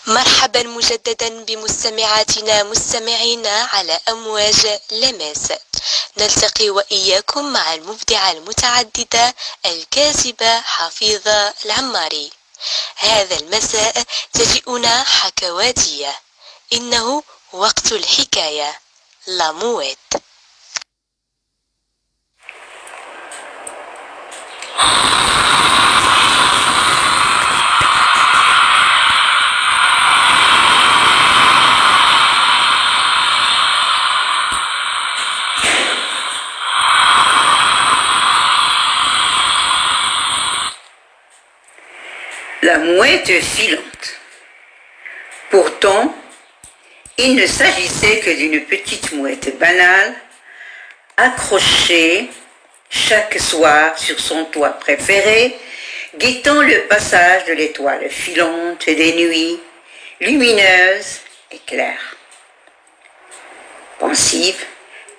مرحبا مجددا بمستمعاتنا مستمعينا على أمواج لمس. نلتقي وإياكم مع المبدعة المتعددة الكاتبة حفيظة العماري. هذا المساء تجيئنا حكواتية، إنه وقت الحكاية. لا موت. La mouette filante. Pourtant, il ne s'agissait que d'une petite mouette banale, accrochée chaque soir sur son toit préféré, guettant le passage de l'étoile filante des nuits lumineuses et claires. Pensive,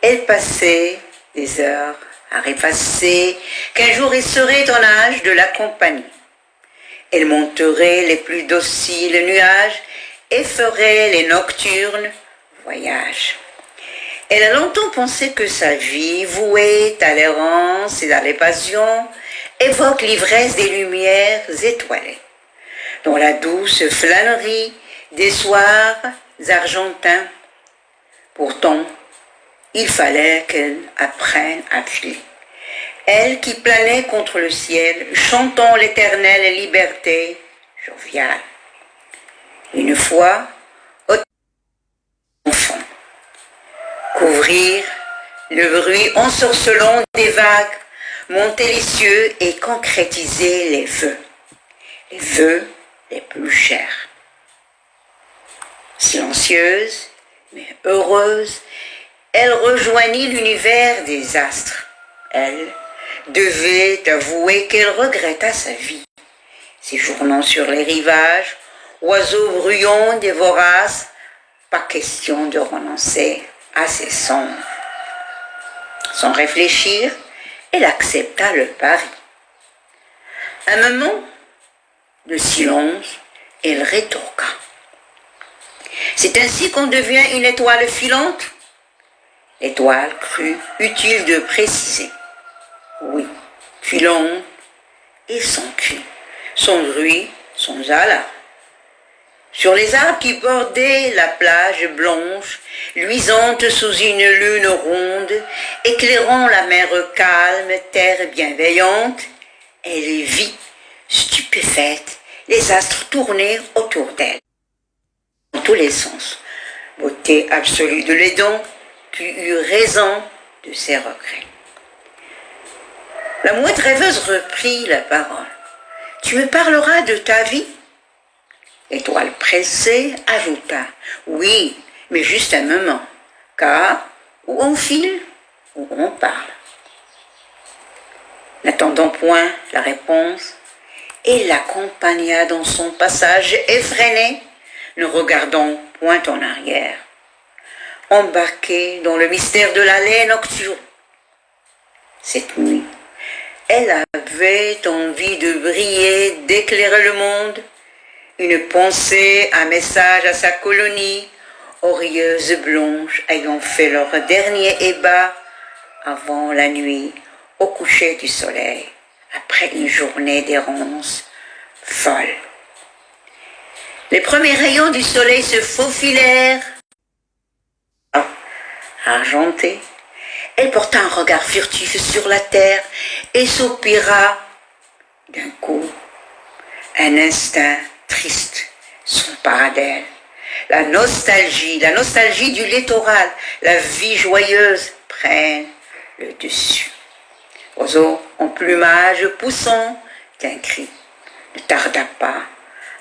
elle passait des heures à rêvasser qu'un jour il serait en âge de la compagnie. Elle monterait les plus dociles nuages et ferait les nocturnes voyages. Elle a longtemps pensé que sa vie, vouée à l'errance et à l'évasion, évoque l'ivresse des lumières étoilées, dont la douce flânerie des soirs argentins. Pourtant, il fallait qu'elle apprenne à filer. Elle qui planait contre le ciel, chantant l'éternelle liberté joviale. Une fois, enfant, couvrir le bruit ensorcelant des vagues, monter les cieux et concrétiser les vœux les plus chers. Silencieuse, mais heureuse, elle rejoignit l'univers des astres. Elle devait avouer qu'elle regretta sa vie, séjournant sur les rivages, oiseaux bruyants des voraces, pas question de renoncer à ses songes. Sans réfléchir, elle accepta le pari. Un moment de silence, elle rétorqua. C'est ainsi qu'on devient une étoile filante? L'étoile crut utile de préciser. Oui, filante et sans cri, sans bruit, sans alarme. Sur les arbres qui bordaient la plage blanche, luisante sous une lune ronde, éclairant la mer calme, terre bienveillante, elle vit, stupéfaite, les astres tourner autour d'elle, dans tous les sens. Beauté absolue de l'Éden, qui eut raison de ses regrets. La mouette rêveuse reprit la parole. « Tu me parleras de ta vie ?» L'étoile pressée ajouta. « Oui, mais juste un moment, car où on file, où on parle. » N'attendant point la réponse, elle l'accompagna dans son passage effréné, ne regardant point en arrière. Embarquée dans le mystère de l'allée nocturne. Cette nuit, elle avait envie de briller, d'éclairer le monde, une pensée, un message à sa colonie, orieuse blanche ayant fait leur dernier ébat avant la nuit, au coucher du soleil, après une journée d'errance folle. Les premiers rayons du soleil se faufilèrent, argentée. Elle porta un regard furtif sur la terre et soupira. D'un coup, un instinct triste s'empara d'elle. La nostalgie du littoral, la vie joyeuse prennent le dessus. Oiseau en plumage poussant d'un cri, ne tarda pas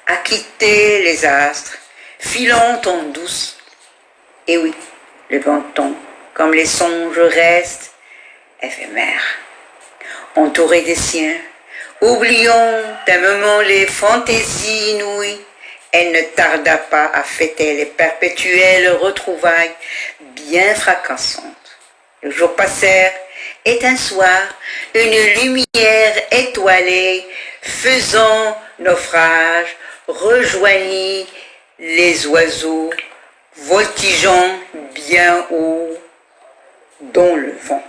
à quitter les astres, filant en douce. Et oui, le bon temps, comme les songes restent éphémères. Entourée des siens, oubliant d'un moment les fantaisies inouïes, elle ne tarda pas à fêter les perpétuelles retrouvailles bien fracassantes. Le jour passèrent, et un soir, une lumière étoilée, faisant naufrage, rejoignit les oiseaux voltigeant bien haut dans le vent.